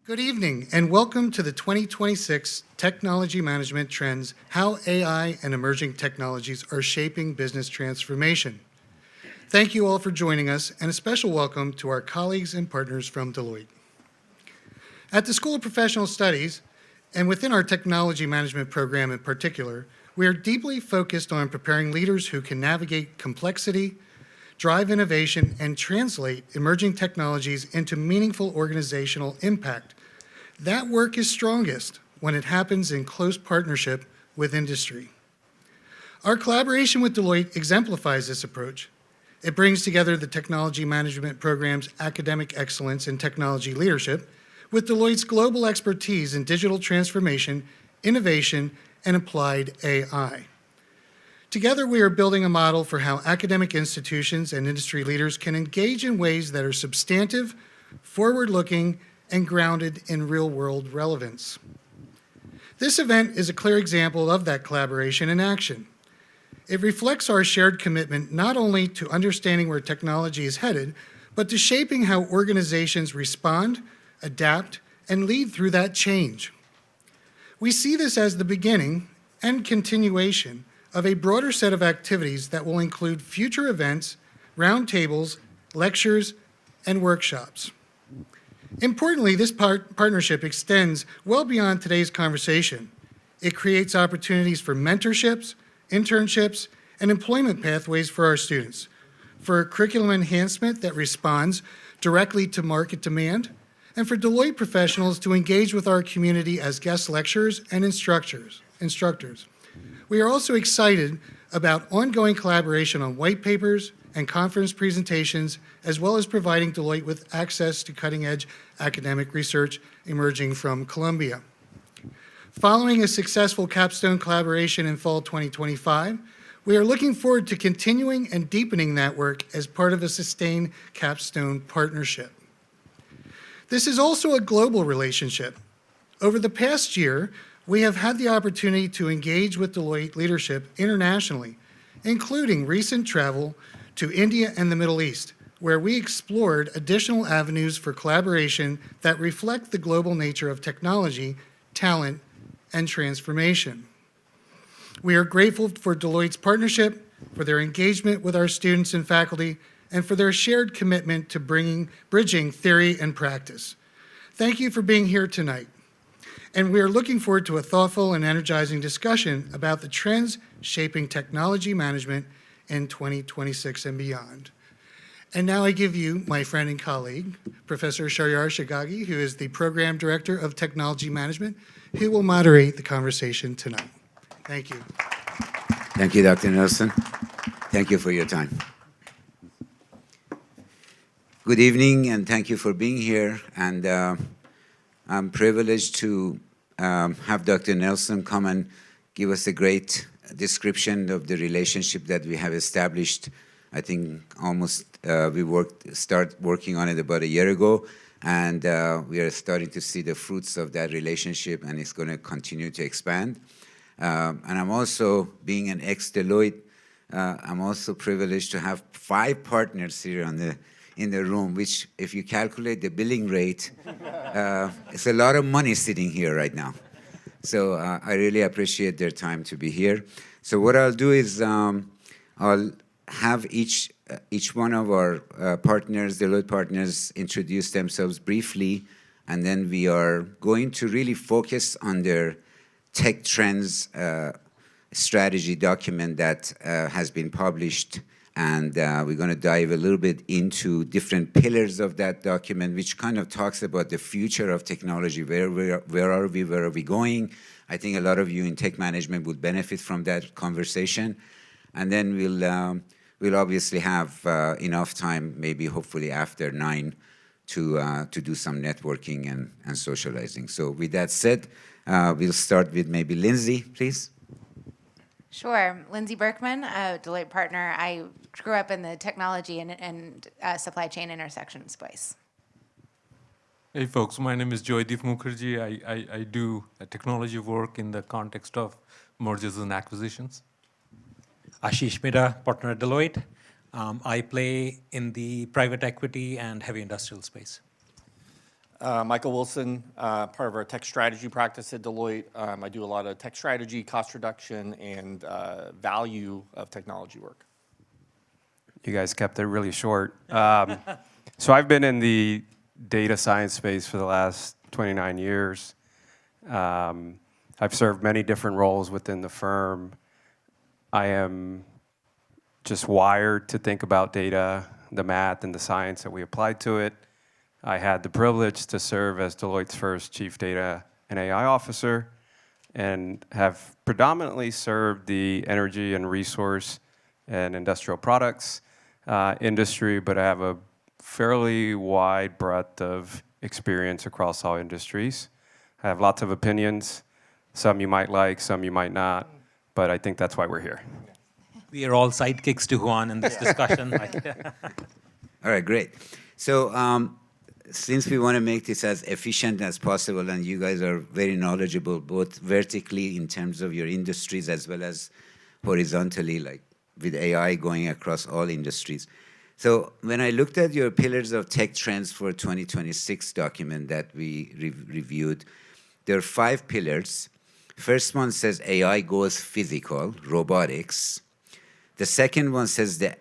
Good evening and welcome to the 2026 Technology Management Trends, How AI and Emerging Technologies Are Shaping Business Transformation. Thank you all for joining us and a special welcome to our colleagues and partners from Deloitte. At the School of Professional Studies, and within our technology management program in particular, we are deeply focused on preparing leaders who can navigate complexity, drive innovation, and translate emerging technologies into meaningful organizational impact. That work is strongest when it happens in close partnership with industry. Our collaboration with Deloitte exemplifies this approach. It brings together the technology management program's academic excellence in technology leadership with Deloitte's global expertise in digital transformation, innovation, and applied AI. Together, we are building a model for how academic institutions and industry leaders can engage in ways that are substantive, forward-looking, and grounded in real-world relevance. This event is a clear example of that collaboration in action. It reflects our shared commitment not only to understanding where technology is headed, but to shaping how organizations respond, adapt, and lead through that change. We see this as the beginning and continuation of a broader set of activities that will include future events, roundtables, lectures, and workshops. Importantly, this partnership extends well beyond today's conversation. It creates opportunities for mentorships, internships, and employment pathways for our students, for curriculum enhancement that responds directly to market demand, and for Deloitte professionals to engage with our community as guest lecturers and instructors. We are also excited about ongoing collaboration on white papers and conference presentations, as well as providing Deloitte with access to cutting-edge academic research emerging from Columbia. Following a successful capstone collaboration in fall 2025, we are looking forward to continuing and deepening that work as part of a sustained capstone partnership. This is also a global relationship. Over the past year, we have had the opportunity to engage with Deloitte leadership internationally, including recent travel to India and the Middle East, where we explored additional avenues for collaboration that reflect the global nature of technology, talent, and transformation. We are grateful for Deloitte's partnership, for their engagement with our students and faculty, and for their shared commitment to bridging theory and practice. Thank you for being here tonight. And we are looking forward to a thoughtful and energizing discussion about the trends shaping technology management in 2026 and beyond. And now I give you my friend and colleague, Professor Shahryar Shaghaghi, who is the Program Director of Technology Management, who will moderate the conversation tonight. Thank you. Thank you, Dr. Nelson. Thank you for your time. Good evening, and thank you for being here. And I'm privileged to have Dr. Nelson come and give us a great description of the relationship that we have established. I think almost we started working on it about a year ago, and we are starting to see the fruits of that relationship, and it's going to continue to expand. And I'm also, being an ex-Deloitte, I'm also privileged to have 5 partners here in the room, which, if you calculate the billing rate, it's a lot of money sitting here right now. So I really appreciate their time to be here. So what I'll do is I'll have each one of our partners, Deloitte partners, introduce themselves briefly, and then we are going to really focus on their Tech Trends strategy document that has been published, and we're going to dive a little bit into different pillars of that document, which kind of talks about the future of technology. Where are we going? I think a lot of you in tech management would benefit from that conversation. And then we'll obviously have enough time, maybe hopefully after 9, to do some networking and socializing. So with that said, we'll start with maybe Lindsay, please. Sure. Lindsay Berkman, a Deloitte partner. I grew up in the technology and supply chain intersection space. Hey folks, my name is Joydeep Mukherjee. I do technology work in the context of mergers and acquisitions. Ashish Mehta, partner at Deloitte. I play in the private equity and heavy industrial space. Michael Wilson, part of our tech strategy practice at Deloitte. I do a lot of tech strategy, cost reduction, and value of technology work. You guys kept it really short. So I've been in the data science space for the last 29 years. I've served many different roles within the firm. I am just wired to think about data, the math and the science that we apply to it. I had the privilege to serve as Deloitte's first Chief Data and AI Officer and have predominantly served the energy and resource and industrial products industry, but I have a fairly wide breadth of experience across all industries. I have lots of opinions. Some you might like, some you might not, but I think that's why we're here. We are all sidekicks to Juan in this discussion. All right, great. So since we want to make this as efficient as possible, and you guys are very knowledgeable, both vertically in terms of your industries as well as horizontally, like with AI going across all industries. So when I looked at your Pillars of Tech Trends for 2026 document that we reviewed, there are 5 pillars. First one says AI goes physical, robotics. The second one says the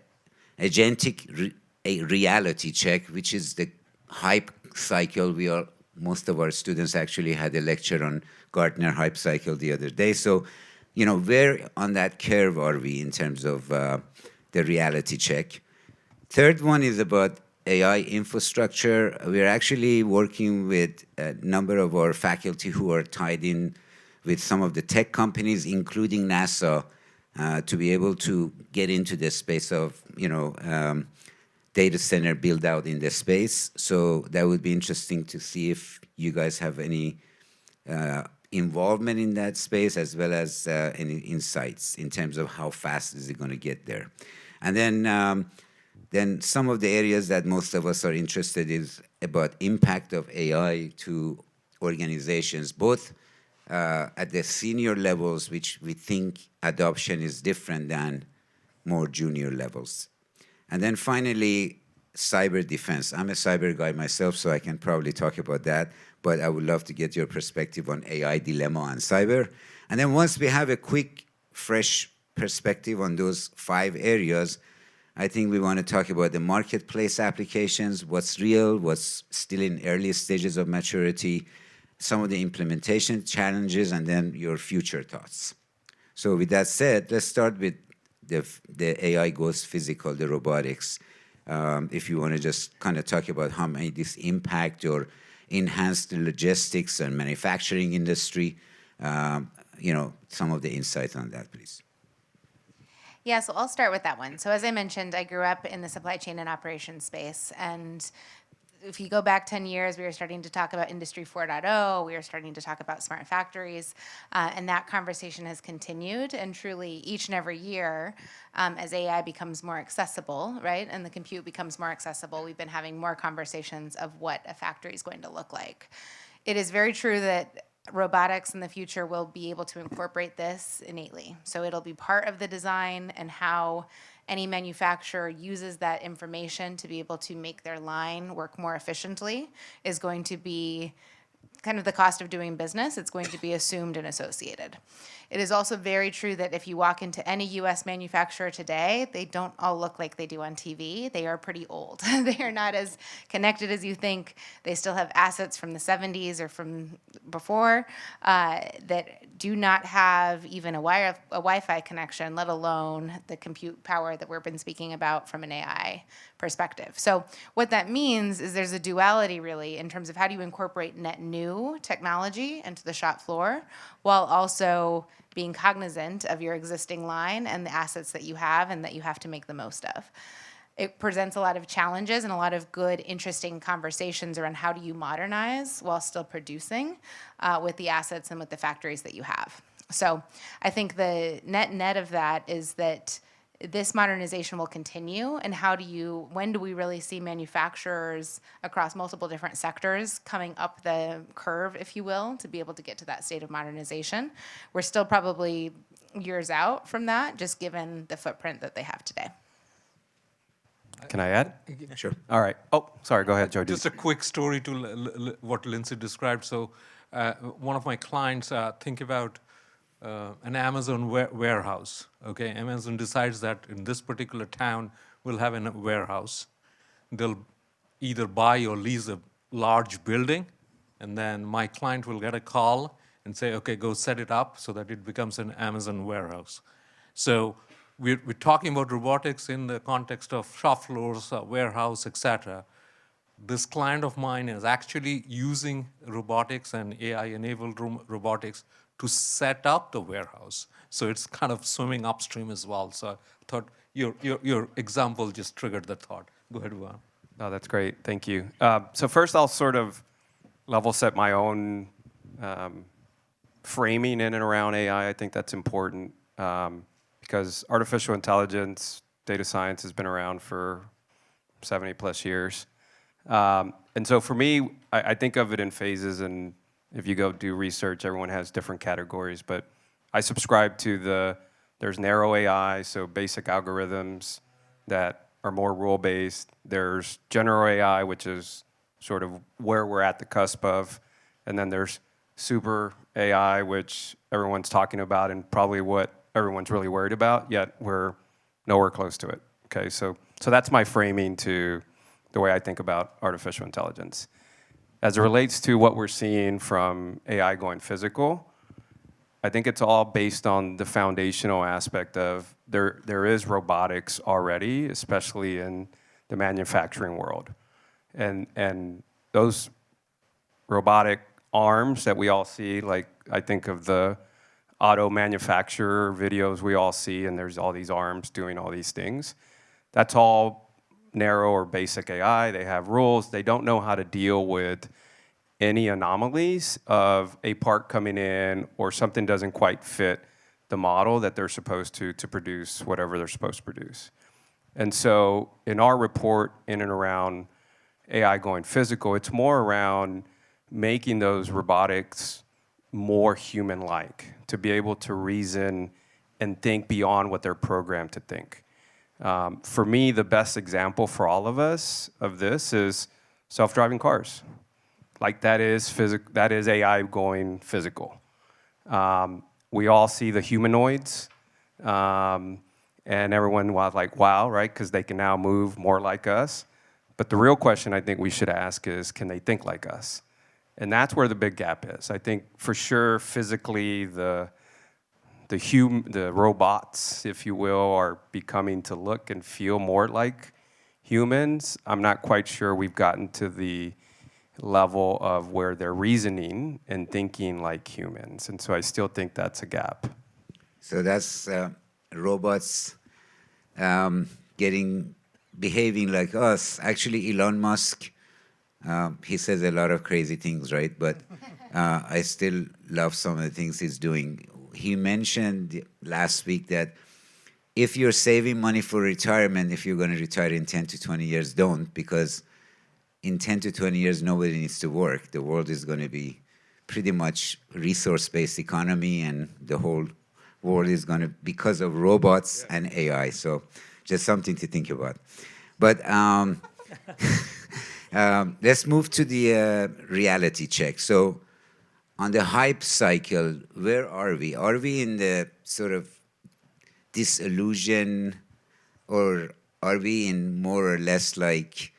agentic reality check, which is the hype cycle. Most of our students actually had a lecture on Gartner hype cycle the other day. So, you know, where on that curve are we in terms of the reality check? Third one is about AI infrastructure. We're actually working with a number of our faculty who are tied in with some of the tech companies, including NASA, to be able to get into the space of, you know, data center build out in the space. So that would be interesting to see if you guys have any involvement in that space, as well as any insights in terms of how fast is it going to get there. And then some of the areas that most of us are interested in is about impact of AI to organizations, both at the senior levels, which we think adoption is different than more junior levels. And then finally, cyber defense. I'm a cyber guy myself, so I can probably talk about that, but I would love to get your perspective on AI dilemma and cyber. And then once we have a quick, fresh perspective on those 5 areas, I think we want to talk about the marketplace applications, what's real, what's still in early stages of maturity, some of the implementation challenges, and then your future thoughts. So with that said, let's start with the AI goes physical, the robotics. If you want to just kind of talk about how may this impact or enhance the logistics and manufacturing industry, you know, some of the insights on that, please. Yeah, so I'll start with that one. So as I mentioned, I grew up in the supply chain and operations space. And if you go back 10 years, we were starting to talk about Industry 4.0. We were starting to talk about smart factories. And that conversation has continued. And truly, each and every year, as AI becomes more accessible, right, and the compute becomes more accessible, we've been having more conversations of what a factory is going to look like. It is very true that robotics in the future will be able to incorporate this innately. So it'll be part of the design, and how any manufacturer uses that information to be able to make their line work more efficiently is going to be kind of the cost of doing business. It's going to be assumed and associated. It is also very true that if you walk into any U.S. manufacturer today, they don't all look like they do on TV. They are pretty old. They are not as connected as you think. They still have assets from the 70s or from before that do not have even a Wi-Fi connection, let alone the compute power that we've been speaking about from an AI perspective. So what that means is there's a duality really in terms of how do you incorporate net new technology into the shop floor while also being cognizant of your existing line and the assets that you have and that you have to make the most of. It presents a lot of challenges and a lot of good, interesting conversations around how do you modernize while still producing with the assets and with the factories that you have. So I think the net of that is that this modernization will continue, and when do we really see manufacturers across multiple different sectors coming up the curve, if you will, to be able to get to that state of modernization? We're still probably years out from that, just given the footprint that they have today. Can I add? Sure. All right. Oh, sorry. Go ahead, Joe. Just a quick story to what Lindsay described. So, one of my clients think about an Amazon warehouse. Okay, Amazon decides that in this particular town we'll have a warehouse. They'll either buy or lease a large building, and then my client will get a call and say, "Okay, go set it up so that it becomes an Amazon warehouse." So we're talking about robotics in the context of shop floors, warehouse, etc. This client of mine is actually using robotics and AI-enabled robotics to set up the warehouse. So it's kind of swimming upstream as well. So I thought your example just triggered that thought. Go ahead, Juan. No, that's great. Thank you. So first, I'll sort of level set my own framing in and around AI. I think that's important because artificial intelligence, data science has been around for 70 plus years. And so for me, I think of it in phases, and if you go do research, everyone has different categories, but I subscribe to there's narrow AI, so basic algorithms that are more rule-based. There's general AI, which is sort of where we're at the cusp of, and then there's super AI, which everyone's talking about and probably what everyone's really worried about, yet we're nowhere close to it. Okay, so that's my framing to the way I think about artificial intelligence. As it relates to what we're seeing from AI going physical, I think it's all based on the foundational aspect of there is robotics already, especially in the manufacturing world. And those robotic arms that we all see, like I think of the auto manufacturer videos we all see, and there's all these arms doing all these things. That's all narrow or basic AI. They have rules. They don't know how to deal with any anomalies of a part coming in or something doesn't quite fit the model that they're supposed to produce whatever they're supposed to produce. And so in our report in and around AI going physical, it's more around making those robotics more human-like, to be able to reason and think beyond what they're programmed to think. For me, the best example for all of us of this is self-driving cars. Like that is AI going physical. We all see the humanoids, and everyone was like, wow, right? Because they can now move more like us. But the real question I think we should ask is, can they think like us? And that's where the big gap is. I think for sure physically the robots, if you will, are becoming to look and feel more like humans. I'm not quite sure we've gotten to the level of where they're reasoning and thinking like humans. And so I still think that's a gap. So that's robots behaving like us. Actually, Elon Musk, he says a lot of crazy things, right? But I still love some of the things he's doing. He mentioned last week that if you're saving money for retirement, if you're going to retire in 10 to 20 years, don't, because in 10 to 20 years, nobody needs to work. The world is going to be pretty much resource-based economy, and the whole world is going to, because of robots and AI. So just something to think about. But let's move to the reality check. So on the hype cycle, where are we? Are we in the sort of disillusion, or are we in more or less like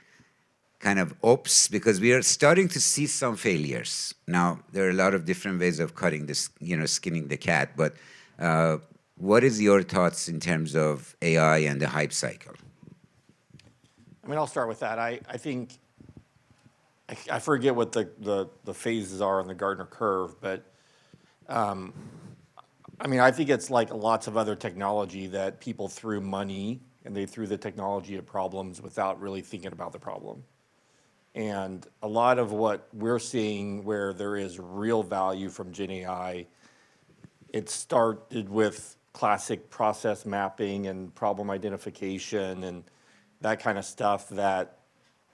kind of ops? Because we are starting to see some failures. Now, there are a lot of different ways of cutting this, skinning the cat, but what is your thoughts in terms of AI and the hype cycle? I mean, I'll start with that. I think, I forget what the phases are on the Gardner curve, but I mean, I think it's like lots of other technology that people threw money and they threw the technology at problems without really thinking about the problem. And a lot of what we're seeing where there is real value from Gen AI, it started with classic process mapping and problem identification and that kind of stuff that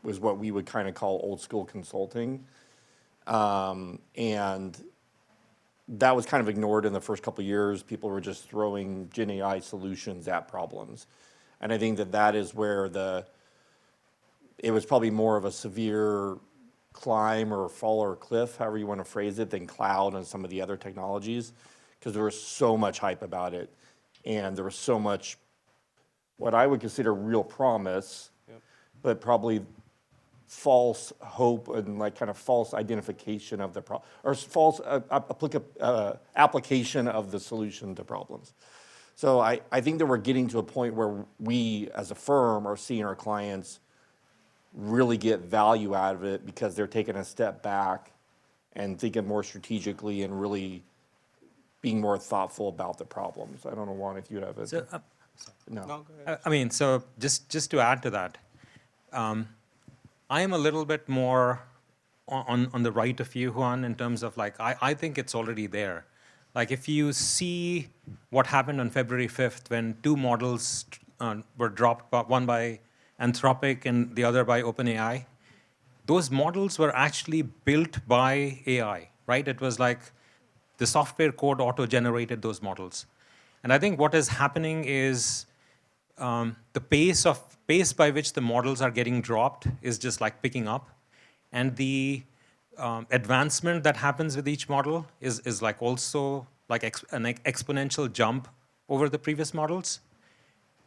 was what we would kind of call old school consulting. And that was kind of ignored in the first couple of years. People were just throwing Gen AI solutions at problems. And I think that that is where the it was probably more of a severe climb or fall or cliff, however you want to phrase it, than cloud and some of the other technologies, because there was so much hype about it, and there was so much what I would consider real promise, but probably false hope and like kind of false identification of the problem, or false application of the solution to problems. So I think that we're getting to a point where we as a firm are seeing our clients really get value out of it because they're taking a step back and thinking more strategically and really being more thoughtful about the problems. I don't know, Juan, if you have a... So, no. I mean, so just to add to that, I am a little bit more on the right of you, Juan, in terms of like, I think it's already there. Like if you see what happened on February 5th when two models were dropped, one by Anthropic and the other by OpenAI, those models were actually built by AI, right? It was like the software code auto-generated those models. And I think what is happening is the pace by which the models are getting dropped is just like picking up. And the advancement that happens with each model is like also like an exponential jump over the previous models.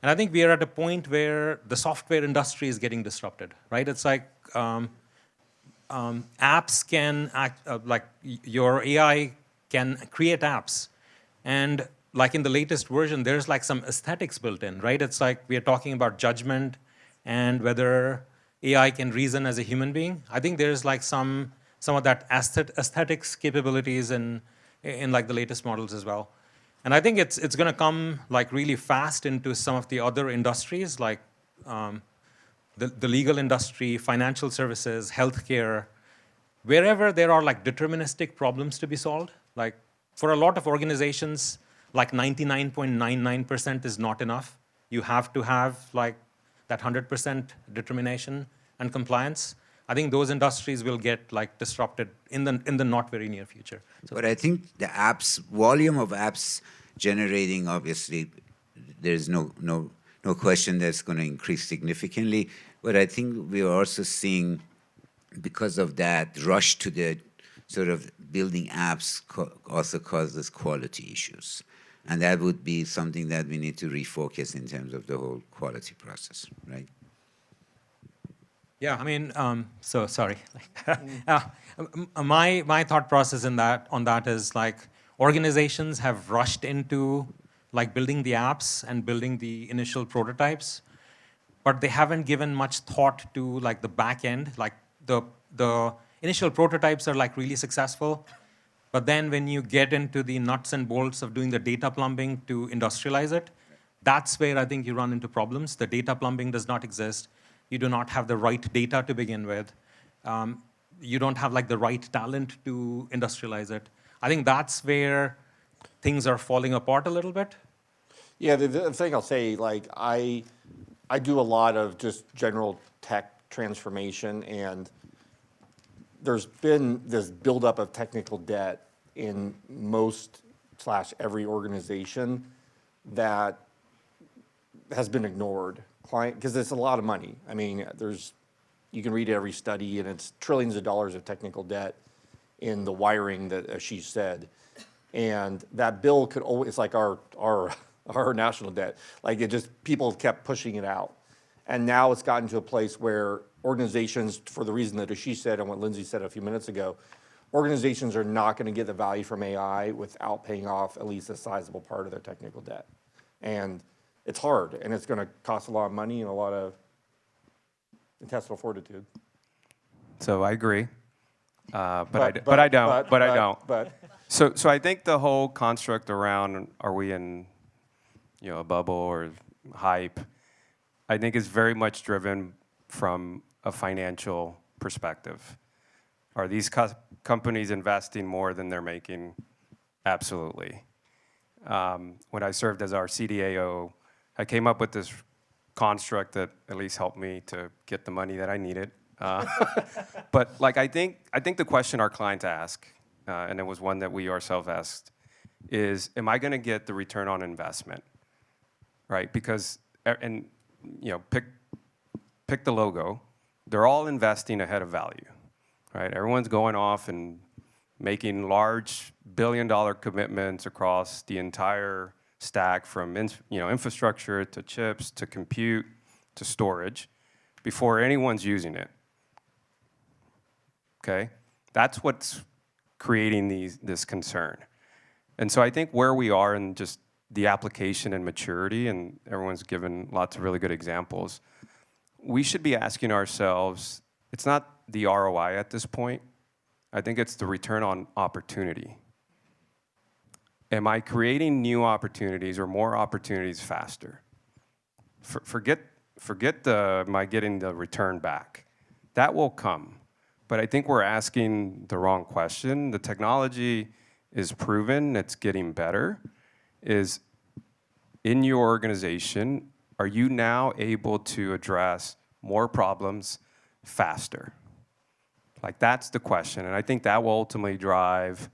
And I think we are at a point where the software industry is getting disrupted, right? It's like apps can act, like your AI can create apps. And like in the latest version, there's like some aesthetics built in, right? It's like we are talking about judgment and whether AI can reason as a human being. I think there's like some of that aesthetics capabilities in like the latest models as well. And I think it's going to come like really fast into some of the other industries like the legal industry, financial services, healthcare, wherever there are like deterministic problems to be solved. Like for a lot of organizations, like 99.99% is not enough. You have to have like that 100% determination and compliance. I think those industries will get like disrupted in the not very near future. So, but I think the volume of apps generating, obviously, there's no question that's going to increase significantly. But I think we are also seeing, because of that rush to the sort of building apps also causes quality issues. And that would be something that we need to refocus in terms of the whole quality process, right? yeah, I mean, so sorry. My thought process on that is like organizations have rushed into like building the apps and building the initial prototypes, but they haven't given much thought to like the back end. Like the initial prototypes are like really successful, but then when you get into the nuts and bolts of doing the data plumbing to industrialize it, that's where I think you run into problems. The data plumbing does not exist. You do not have the right data to begin with. You don't have like the right talent to industrialize it. I think that's where things are falling apart a little bit. Yeah, the thing I'll say, like I do a lot of just general tech transformation, and there's been this buildup of technical debt in most/every organization that has been ignored, because it's a lot of money. I mean, you can read every study, and it's trillions of dollars of technical debt in the wiring that Ashish said, and that bill could always, it's like our national debt. Like people kept pushing it out, and now it's gotten to a place where organizations, for the reason that Ashish said and what Lindsay said a few minutes ago, organizations are not going to get the value from AI without paying off at least a sizable part of their technical debt. And it's hard, and it's going to cost a lot of money and a lot of intestinal fortitude. So I agree, but I don't. So I think the whole construct around are we in, a bubble or hype, I think is very much driven from a financial perspective. Are these companies investing more than they're making? Absolutely. When I served as our CDAO, I came up with this construct that at least helped me to get the money that I needed. But like I think the question our clients ask, and it was one that we ourselves asked, is, am I going to get the return on investment? Right? Because pick the logo. they're all investing ahead of value, right? Everyone's going off and making large billion-dollar commitments across the entire stack from infrastructure to chips to compute to storage before anyone's using it. Okay? That's what's creating this concern. And so I think where we are in just the application and maturity, and everyone's given lots of really good examples, we should be asking ourselves, it's not the ROI at this point, I think it's the return on opportunity. Am I creating new opportunities or more opportunities faster? Forget am I getting the return back? That will come. But I think we're asking the wrong question. The technology is proven, it's getting better. Is in your organization, are you now able to address more problems faster? Like, that's the question. And I think that will ultimately drive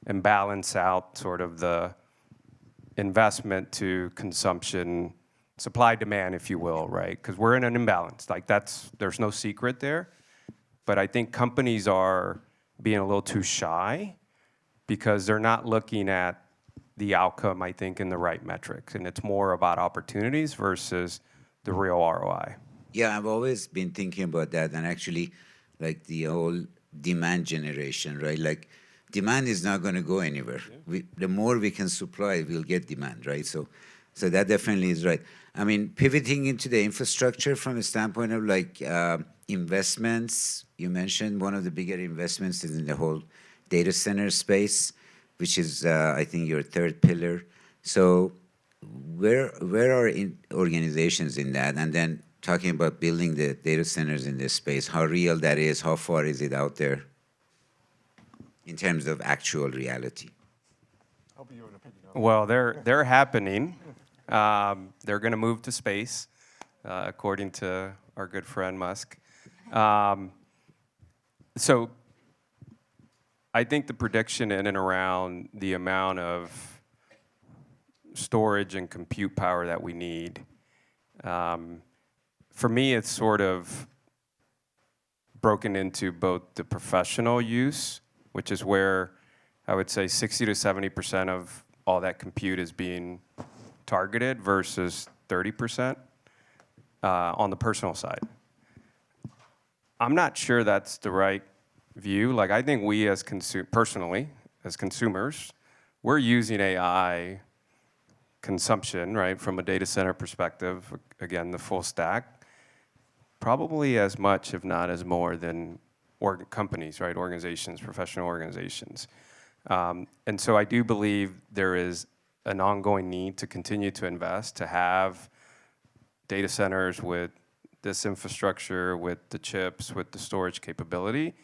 and balance out sort of the investment to consumption, supply demand, if you will, right? Because we're in an imbalance. Like, there's no secret there. But I think companies are being a little too shy because they're not looking at the outcome, I think, in the right metrics. And it's more about opportunities versus the real ROI. Yeah, I've always been thinking about that, and actually, like the whole demand generation, right? Like, demand is not going to go anywhere. The more we can supply, we'll get demand, right? So that definitely is right. I mean, pivoting into the infrastructure from a standpoint of like investments, you mentioned one of the bigger investments is in the whole data center space, which is, I think, your third pillar. So where are organizations in that? And then talking about building the data centers in this space, how real that is, how far is it out there in terms of actual reality? Well, they're happening. They're going to move to space, according to our good friend Musk. So I think the prediction in and around the amount of storage and compute power that we need, for me, it's sort of broken into both the professional use, which is where I would say 60 to 70% of all that compute is being targeted versus 30% on the personal side. I'm not sure that's the right view. Like, I think we as personally, as consumers, we're using AI consumption, right, from a data center perspective, again, the full stack, probably as much, if not as more than companies, right, organizations, professional organizations. And so I do believe there is an ongoing need to continue to invest, to have data centers with this infrastructure, with the chips, with the storage capability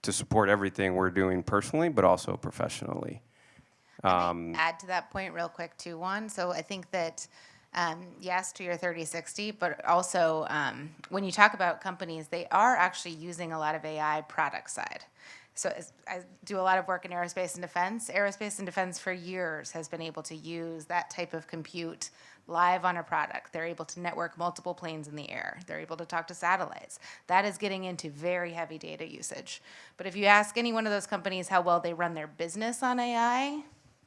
to support everything we're doing personally, but also professionally. I might add to that point real quick too, Juan. So I think that, yes, to your 30/60, but also when you talk about companies, they are actually using a lot of AI product side. So I do a lot of work in aerospace and defense. Aerospace and defense for years has been able to use that type of compute live on a product. They're able to network multiple planes in the air. They're able to talk to satellites. That is getting into very heavy data usage. But if you ask any one of those companies how well they run their business on AI,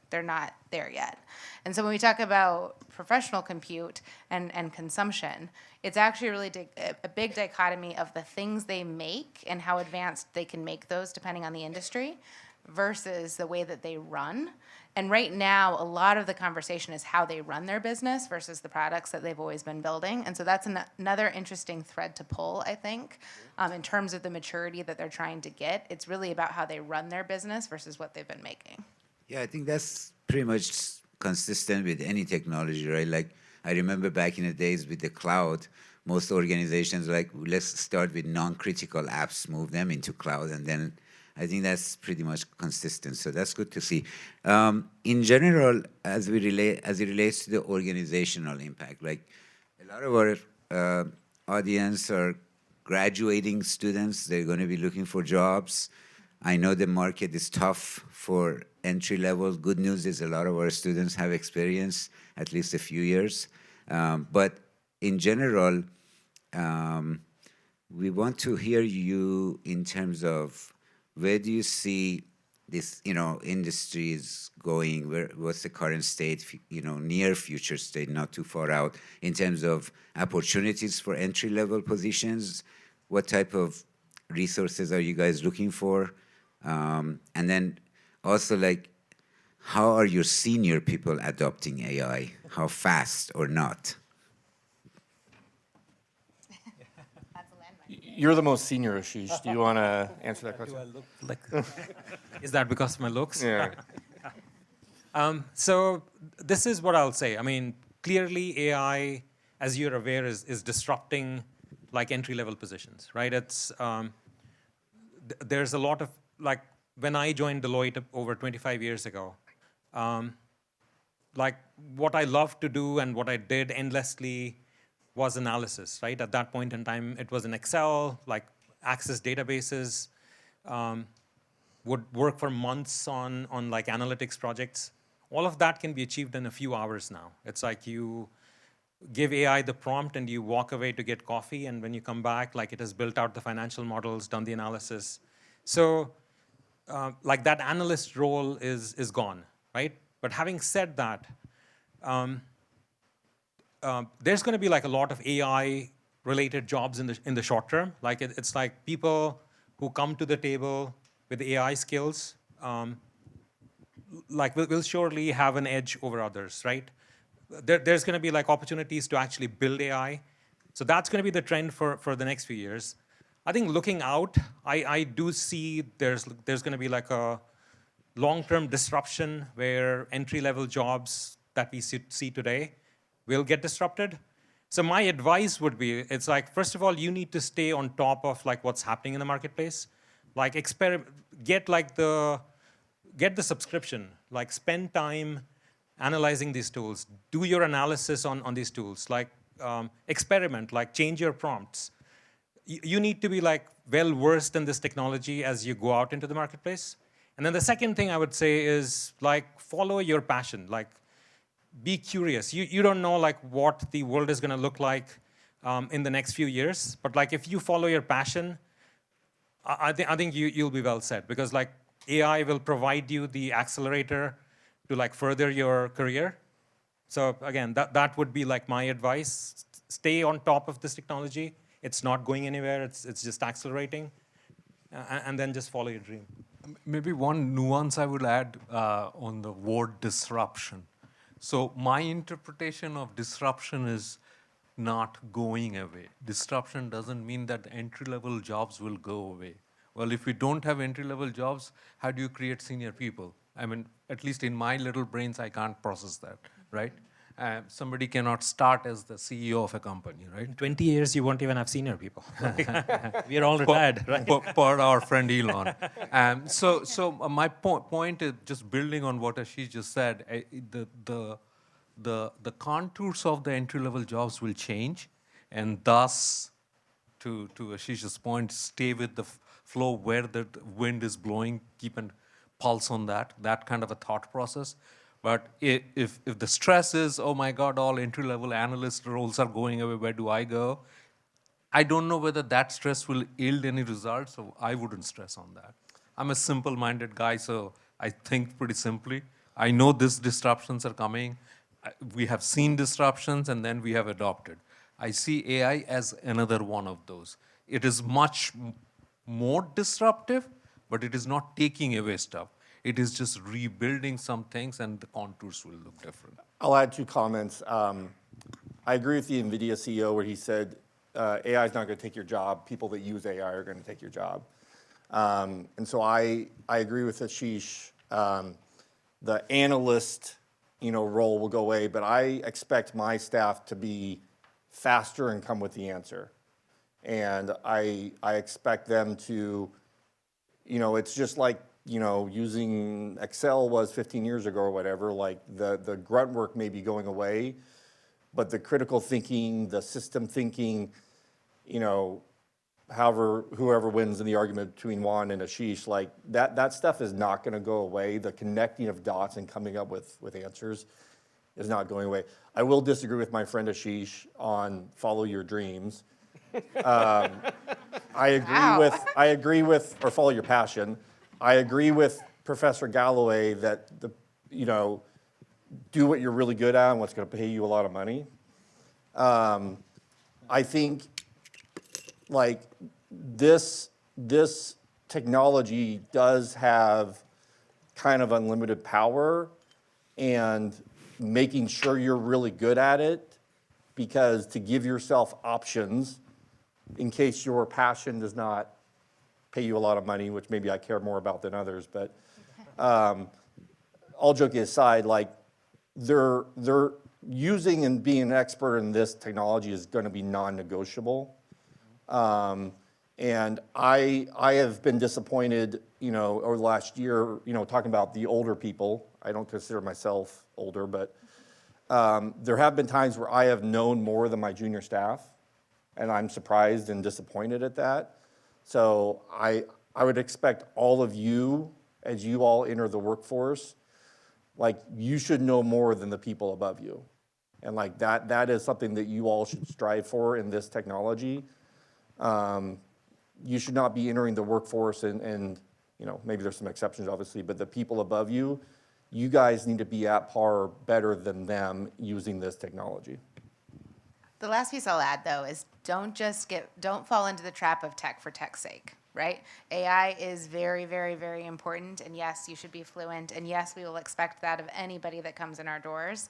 they're not there yet. And so when we talk about professional compute and consumption, it's actually really a big dichotomy of the things they make and how advanced they can make those depending on the industry versus the way that they run. And right now, a lot of the conversation is how they run their business versus the products that they've always been building. And so that's another interesting thread to pull, I think, in terms of the maturity that they're trying to get. It's really about how they run their business versus what they've been making. Yeah, I think that's pretty much consistent with any technology, right? Like, I remember back in the days with the cloud, most organizations like, let's start with non-critical apps, move them into cloud, and then I think that's pretty much consistent. So that's good to see. In general, as it relates to the organizational impact, like a lot of our audience are graduating students. They're going to be looking for jobs. I know the market is tough for entry level. Good news is a lot of our students have experience, at least a few years. But in general, we want to hear you in terms of where do you see this, industry is going? What's the current state, near future state, not too far out, in terms of opportunities for entry-level positions? What type of resources are you guys looking for? And then also, like, how are your senior people adopting AI? How fast or not? That's a landmark. You're the most senior, Ashish. Do you want to answer that question? Is that because of my looks? Yeah. So this is what I'll say. I mean, clearly AI, as you're aware, is disrupting like entry-level positions, right? It's there's a lot of like when I joined Deloitte over 25 years ago, like what I loved to do and what I did endlessly was analysis, right? At that point in time, it was in Excel, like access databases, would work for months on like analytics projects. All of that can be achieved in a few hours now. It's like you give AI the prompt and you walk away to get coffee, and when you come back, like it has built out the financial models, done the analysis. So like that analyst role is gone, right? But having said that, there's going to be like a lot of AI-related jobs in the short term. Like it's like people who come to the table with AI skills, like will surely have an edge over others, right? There's going to be like opportunities to actually build AI. So that's going to be the trend for the next few years. I think looking out, I do see there's going to be like a long-term disruption where entry-level jobs that we see today will get disrupted. So my advice would be, it's like, first of all, you need to stay on top of like what's happening in the marketplace. Like get the subscription, like spend time analyzing these tools, do your analysis on these tools, like experiment, like change your prompts. You need to be like well-versed in this technology as you go out into the marketplace. And then the second thing I would say is like follow your passion, like be curious. You don't know like what the world is going to look like in the next few years, but like if you follow your passion, I think you'll be well set, because like AI will provide you the accelerator to like further your career. So again, that would be like my advice. Stay on top of this technology. It's not going anywhere. It's just accelerating, and then just follow your dream. Maybe one nuance I would add on the word disruption. So my interpretation of disruption is not going away. Disruption doesn't mean that entry-level jobs will go away. Well, if we don't have entry-level jobs, how do you create senior people? I mean, at least in my little brains, I can't process that, right? Somebody cannot start as the CEO of a company, right? In 20 years, you won't even have senior people. We are all retired, right? Per our friend Elon. So my point is just building on what Ashish just said. The contours of the entry-level jobs will change, and thus, to Ashish's point, stay with the flow where the wind is blowing, keep a pulse on that kind of a thought process. But if the stress is, oh my God, all entry-level analyst roles are going away, where do I go? I don't know whether that stress will yield any results, so I wouldn't stress on that. I'm a simple-minded guy, so I think pretty simply. I know these disruptions are coming. We have seen disruptions, and then we have adopted. I see AI as another one of those. It is much more disruptive, but it is not taking away stuff. It is just rebuilding some things, and the contours will look different. I'll add 2 comments. I agree with the NVIDIA CEO where he said AI is not going to take your job. People that use AI are going to take your job. And so I agree with Ashish. The analyst role will go away, but I expect my staff to be faster and come with the answer. And I expect them to, it's just like, using Excel was 15 years ago or whatever, like the grunt work may be going away, but the critical thinking, the system thinking, whoever wins in the argument between Juan and Ashish, like that stuff is not going to go away. The connecting of dots and coming up with answers is not going away. I will disagree with my friend Ashish on follow your dreams. Wow. I agree with, or follow your passion. I agree with Professor Galloway that do what you're really good at and what's going to pay you a lot of money. I think like this technology does have kind of unlimited power, and making sure you're really good at it, because to give yourself options in case your passion does not pay you a lot of money, which maybe I care more about than others, but all joking aside, like they're using and being an expert in this technology is going to be non-negotiable. And I have been disappointed, over the last year, talking about the older people. I don't consider myself older, but there have been times where I have known more than my junior staff, and I'm surprised and disappointed at that. So I would expect all of you, as you all enter the workforce, like you should know more than the people above you. And like that is something that you all should strive for in this technology. You should not be entering the workforce and maybe there's some exceptions obviously, but the people above you, you guys need to be at par better than them using this technology. The last piece I'll add, though, is don't fall into the trap of tech for tech's sake, right? AI is very, very, very important, and yes, you should be fluent, and yes, we will expect that of anybody that comes in our doors,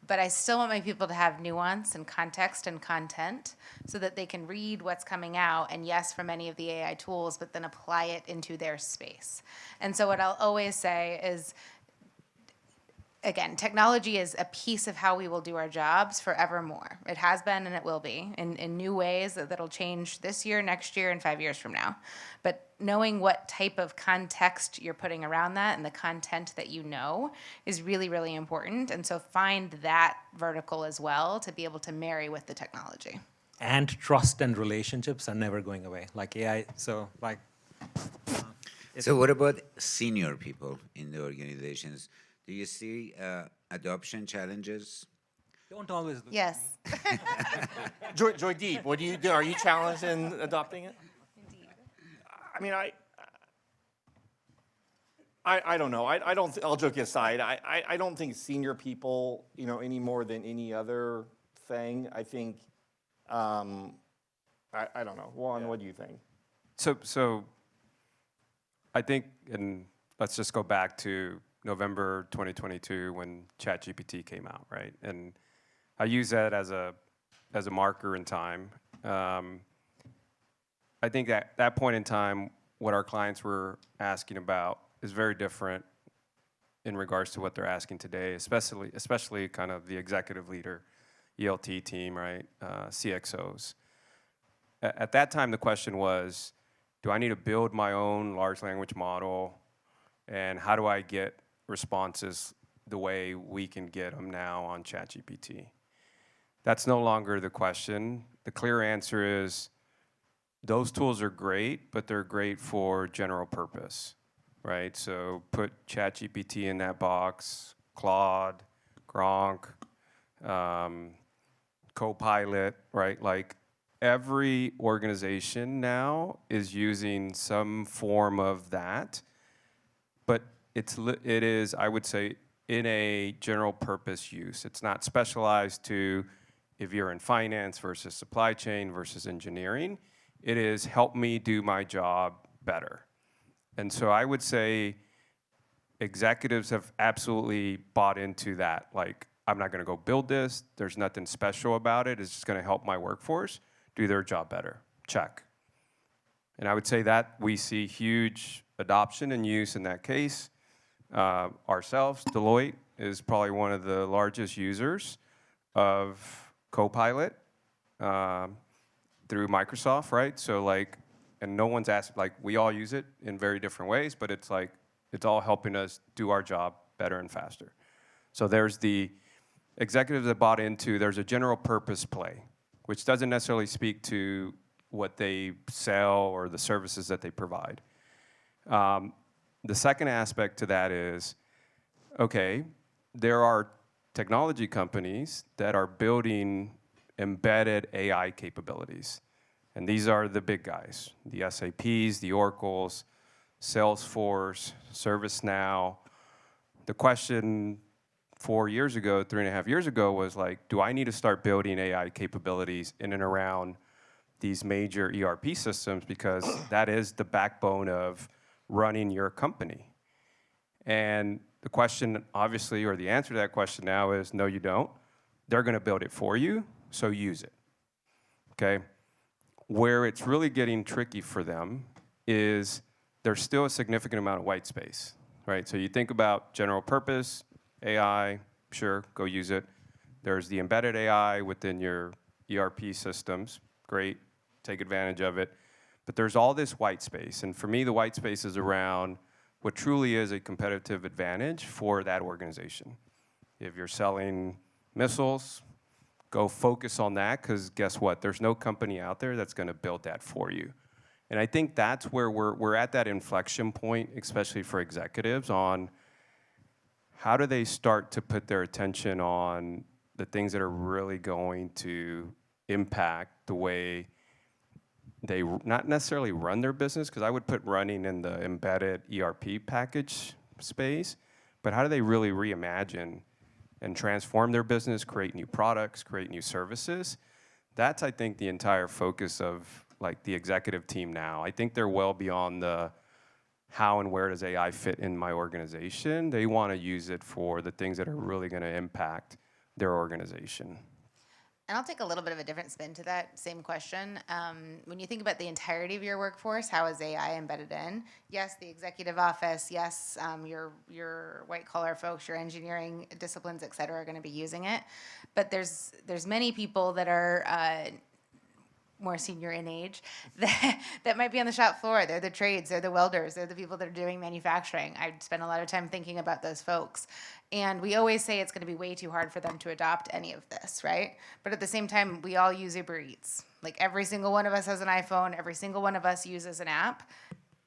but I still want my people to have nuance and context and content so that they can read what's coming out, and yes, from any of the AI tools, but then apply it into their space. And so what I'll always say is, again, technology is a piece of how we will do our jobs forevermore. It has been and it will be in new ways that'll change this year, next year, and 5 years from now. But knowing what type of context you're putting around that and the content that you know is really, really important. And so find that vertical as well to be able to marry with the technology. And trust and relationships are never going away. Like AI, So what about senior people in the organizations? Do you see adoption challenges? don't always look. Yes. Joydeep, what do you do? Are you challenged in adopting it? I mean, I don't know. I don't. I'll joke aside. I don't think senior people, any more than any other thing. I think. I don't know. Juan, what do you think? So I think, and let's just go back to November 2022 when ChatGPT came out, right? And I use that as a marker in time. I think at that point in time, what our clients were asking about is very different in regards to what they're asking today, especially kind of the executive leader, ELT team, right? CXOs. At that time, the question was, do I need to build my own large language model? And how do I get responses the way we can get them now on ChatGPT? That's no longer the question. The clear answer is those tools are great, but they're great for general purpose, right? So put ChatGPT in that box, Claude, Gronk, Copilot, right? Like every organization now is using some form of that, but it is, I would say, in a general purpose use. It's not specialized to if you're in finance versus supply chain versus engineering. It is help me do my job better. And so I would say executives have absolutely bought into that. Like, I'm not going to go build this. There's nothing special about it. It's just going to help my workforce do their job better. Check. And I would say that we see huge adoption and use in that case. Ourselves, Deloitte, is probably one of the largest users of Copilot through Microsoft, right? So like, and no one's asked, like, we all use it in very different ways, but it's like, it's all helping us do our job better and faster. So there's the executives that bought into, there's a general purpose play, which doesn't necessarily speak to what they sell or the services that they provide. The second aspect to that is, okay, there are technology companies that are building embedded AI capabilities. And these are the big guys, the SAPs, the Oracles, Salesforce, ServiceNow. The question 4 years ago, 3.5 years ago was like, do I need to start building AI capabilities in and around these major ERP systems, because that is the backbone of running your company? And the question, obviously, or the answer to that question now is, no, you don't. They're going to build it for you, so use it, okay? Where it's really getting tricky for them is there's still a significant amount of white space, right? So you think about general purpose, AI, sure, go use it. There's the embedded AI within your ERP systems, great, take advantage of it. But there's all this white space, and for me, the white space is around what truly is a competitive advantage for that organization. If you're selling missiles, go focus on that, because guess what? There's no company out there that's going to build that for you. And I think that's where we're at that inflection point, especially for executives, on how do they start to put their attention on the things that are really going to impact the way they not necessarily run their business, because I would put running in the embedded ERP package space, but how do they really reimagine and transform their business, create new products, create new services? That's, I think, the entire focus of like the executive team now. I think they're well beyond the how and where does AI fit in my organization. They want to use it for the things that are really going to impact their organization. And I'll take a little bit of a different spin to that same question. When you think about the entirety of your workforce, how is AI embedded in? Yes, the executive office, yes, your white collar folks, your engineering disciplines, et cetera, are going to be using it. But there's many people that are more senior in age that might be on the shop floor. They're the trades, they're the welders, they're the people that are doing manufacturing. I spend a lot of time thinking about those folks. And we always say it's going to be way too hard for them to adopt any of this, right? But at the same time, we all use Uber Eats. Like every single one of us has an iPhone, every single one of us uses an app.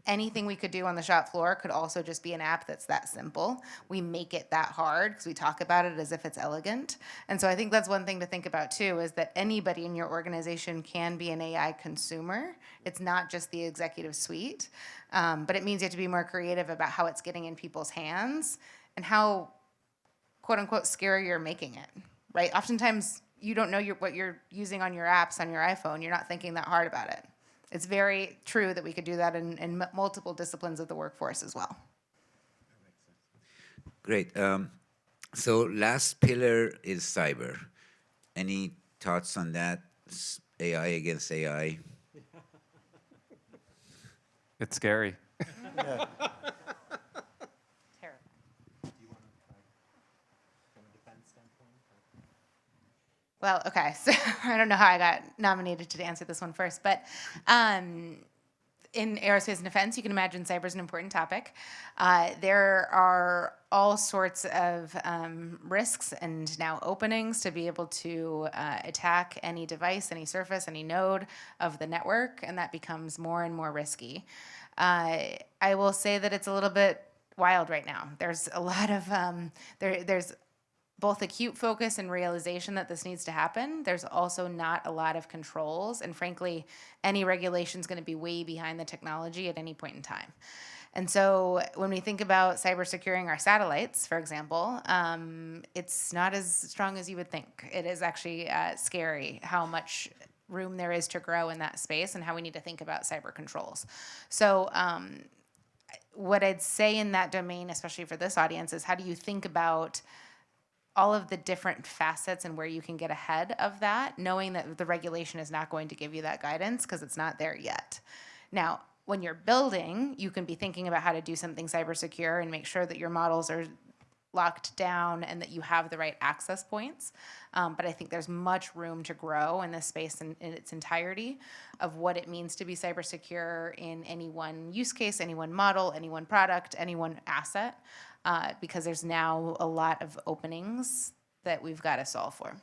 Anything we could do on the shop floor could also just be an app that's that simple. We make it that hard because we talk about it as if it's elegant. And so I think that's one thing to think about too, is that anybody in your organization can be an AI consumer. It's not just the executive suite, but it means you have to be more creative about how it's getting in people's hands and how, quote unquote, scary you're making it, right? Oftentimes you don't know what you're using on your apps on your iPhone. You're not thinking that hard about it. It's very true that we could do that in multiple disciplines of the workforce as well. Great. So last pillar is cyber. Any thoughts on that? AI against AI? It's scary. Terrible. Well, okay, so I don't know how I got nominated to answer this one first, but in aerospace and defense, you can imagine cyber is an important topic. There are all sorts of risks and now openings to be able to attack any device, any surface, any node of the network, and that becomes more and more risky. I will say that it's a little bit wild right now. There's a lot of, there's both acute focus and realization that this needs to happen. There's also not a lot of controls, and frankly, any regulation is going to be way behind the technology at any point in time. And so when we think about cyber securing our satellites, for example, it's not as strong as you would think. It is actually scary how much room there is to grow in that space and how we need to think about cyber controls. So what I'd say in that domain, especially for this audience, is how do you think about all of the different facets and where you can get ahead of that, knowing that the regulation is not going to give you that guidance because it's not there yet. Now, when you're building, you can be thinking about how to do something cyber secure and make sure that your models are locked down and that you have the right access points. But I think there's much room to grow in this space in its entirety of what it means to be cyber secure in any one use case, any one model, any one product, any one asset, because there's now a lot of openings that we've got to solve for.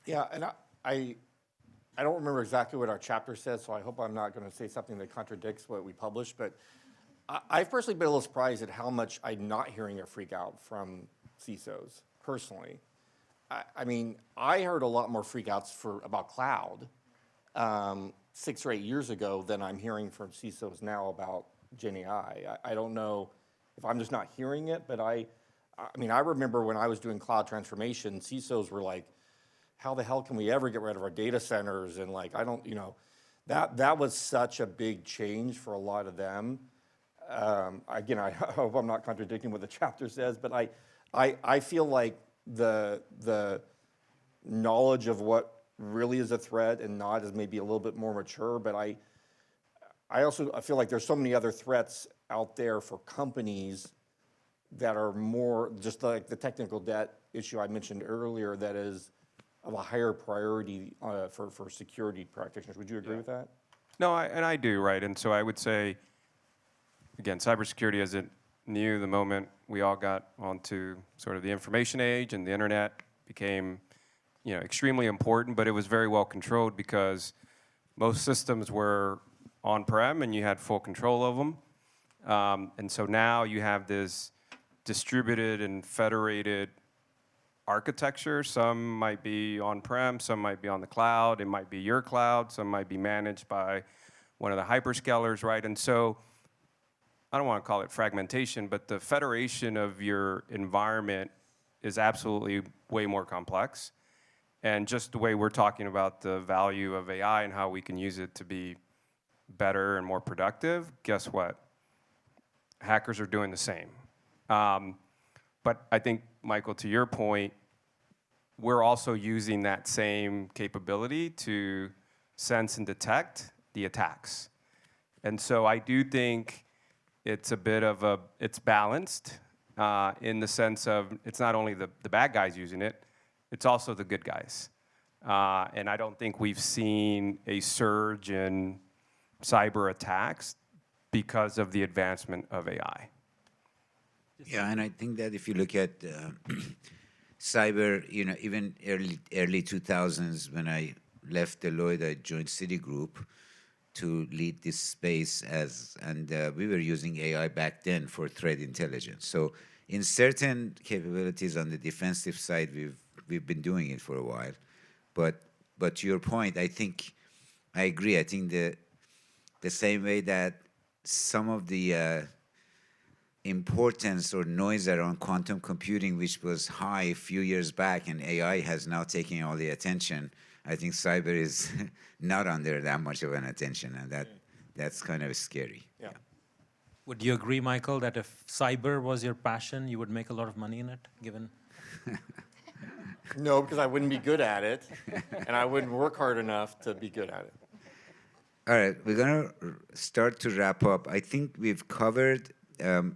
Yeah, and I don't remember exactly what our chapter says, so I hope I'm not going to say something that contradicts what we published, but I've personally been a little surprised at how much I'm not hearing a freak out from CISOs, personally. I mean, I heard a lot more freak outs about cloud 6 or 8 years ago than I'm hearing from CISOs now about Gen AI. I don't know if I'm just not hearing it, but I mean, I remember when I was doing cloud transformation, CISOs were like, how the hell can we ever get rid of our data centers? And like, I don't, that was such a big change for a lot of them. Again, I hope I'm not contradicting what the chapter says, but I feel like the knowledge of what really is a threat and not is maybe a little bit more mature, but I feel like there's so many other threats out there for companies that are more, just like the technical debt issue I mentioned earlier, that is of a higher priority for security practitioners. Would you agree with that? No, I do, right? And so I would say, again, cybersecurity isn't new. The moment we all got onto sort of the information age and the internet became, extremely important, but it was very well controlled because most systems were on-prem and you had full control of them. And so now you have this distributed and federated architecture. Some might be on-prem, some might be on the cloud, it might be your cloud, some might be managed by one of the hyperscalers, right? And so I don't want to call it fragmentation, but the federation of your environment is absolutely way more complex. And just the way we're talking about the value of AI and how we can use it to be better and more productive, guess what? Hackers are doing the same. But I think, Michael, to your point, we're also using that same capability to sense and detect the attacks. And so I do think it's a bit of it's balanced in the sense of it's not only the bad guys using it, it's also the good guys. And I don't think we've seen a surge in cyber attacks because of the advancement of AI. Yeah, and I think that if you look at cyber, even early 2000s, when I left Deloitte, I joined Citigroup to lead this space and we were using AI back then for threat intelligence. So in certain capabilities on the defensive side, we've been doing it for a while. But to your point, I think I agree. I think the same way that some of the importance or noise around quantum computing, which was high a few years back, and AI has now taken all the attention, I think cyber is not under that much of an attention, and that's kind of scary. Yeah. Would you agree, Michael, that if cyber was your passion, you would make a lot of money in it, given? No, because I wouldn't be good at it, and I wouldn't work hard enough to be good at it. All right, we're going to start to wrap up. I think we've covered the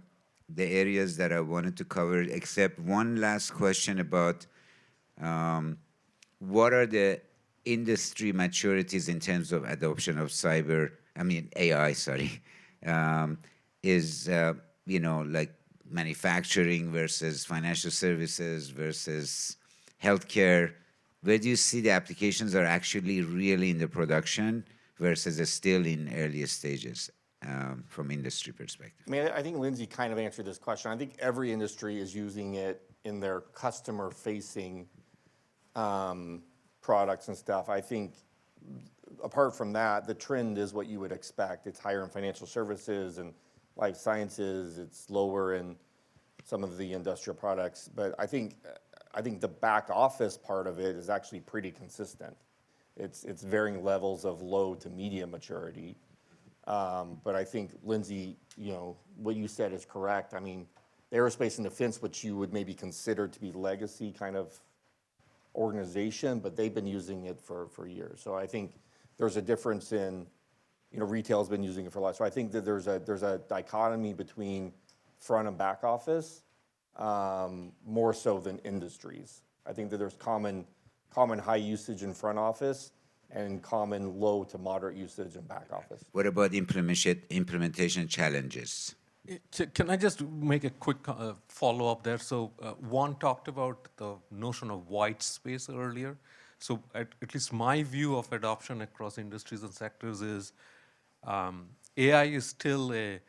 areas that I wanted to cover, except one last question about what are the industry maturities in terms of adoption of AI, sorry. Like manufacturing versus financial services versus healthcare. Where do you see the applications are actually really in the production versus are still in earlier stages from industry perspective? I mean, I think Lindsay kind of answered this question. I think every industry is using it in their customer-facing products and stuff. I think apart from that, the trend is what you would expect. It's higher in financial services and life sciences. It's lower in some of the industrial products. But I think the back office part of it is actually pretty consistent. It's varying levels of low to medium maturity. But I think, Lindsay, what you said is correct. I mean, aerospace and defense, which you would maybe consider to be legacy kind of organization, but they've been using it for years. So I think there's a difference in, retail's been using it for a while. So I think that there's a dichotomy between front and back office, more so than industries. I think that there's common high usage in front office and common low to moderate usage in back office. What about implementation challenges? Can I just make a quick follow-up there? So Juan talked about the notion of white space earlier. So at least my view of adoption across industries and sectors is AI is still a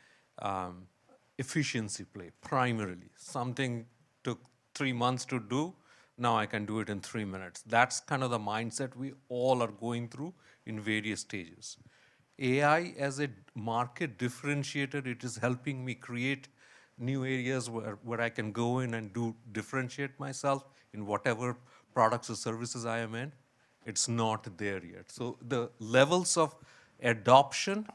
efficiency play, primarily. Something took 3 months to do, now I can do it in 3 minutes. That's kind of the mindset we all are going through in various stages. AI as a market differentiator, it is helping me create new areas where I can go in and differentiate myself in whatever products or services I am in. It's not there yet. So the levels of adoption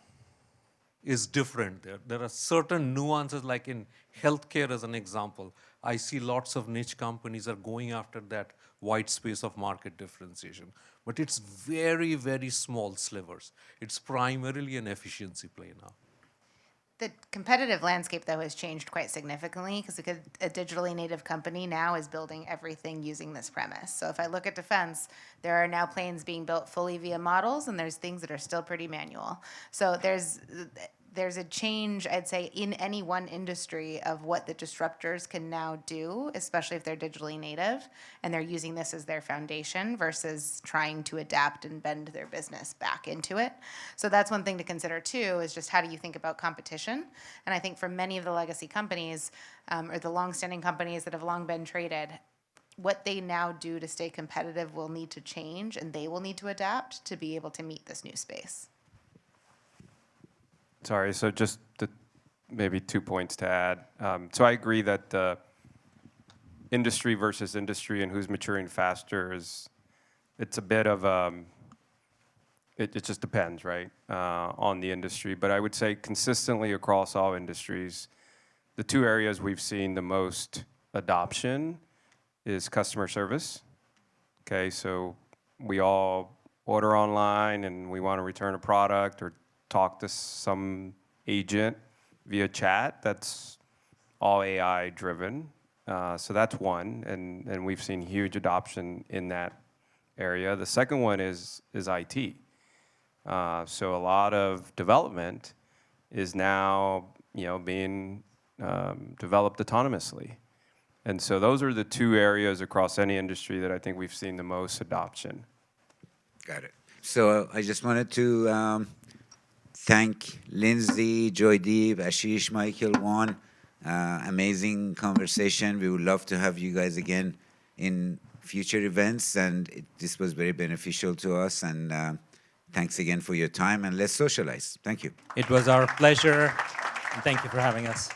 is different there. There are certain nuances, like in healthcare as an example. I see lots of niche companies are going after that white space of market differentiation. But it's very, very small slivers. It's primarily an efficiency play now. The competitive landscape, though, has changed quite significantly because a digitally native company now is building everything using this premise. So if I look at defense, there are now planes being built fully via models, and there's things that are still pretty manual. So there's a change, I'd say, in any one industry of what the disruptors can now do, especially if they're digitally native and they're using this as their foundation versus trying to adapt and bend their business back into it. So that's one thing to consider too, is just how do you think about competition? And I think for many of the legacy companies or the longstanding companies that have long been traded, what they now do to stay competitive will need to change, and they will need to adapt to be able to meet this new space. Sorry, so just maybe 2 points to add. So I agree that the industry versus industry and who's maturing faster it's a bit of it just depends, right, on the industry. But I would say consistently across all industries, the two areas we've seen the most adoption is customer service. Okay, so we all order online and we want to return a product or talk to some agent via chat. That's all AI driven. So that's one, and we've seen huge adoption in that area. The second one is IT. So a lot of development is now being developed autonomously. And so those are the two areas across any industry that I think we've seen the most adoption. Got it. So I just wanted to thank Lindsay, Joydeep, Ashish, Michael, Juan. Amazing conversation. We would love to have you guys again in future events, and this was very beneficial to us. And thanks again for your time, and let's socialize. Thank you. It was our pleasure, and thank you for having us.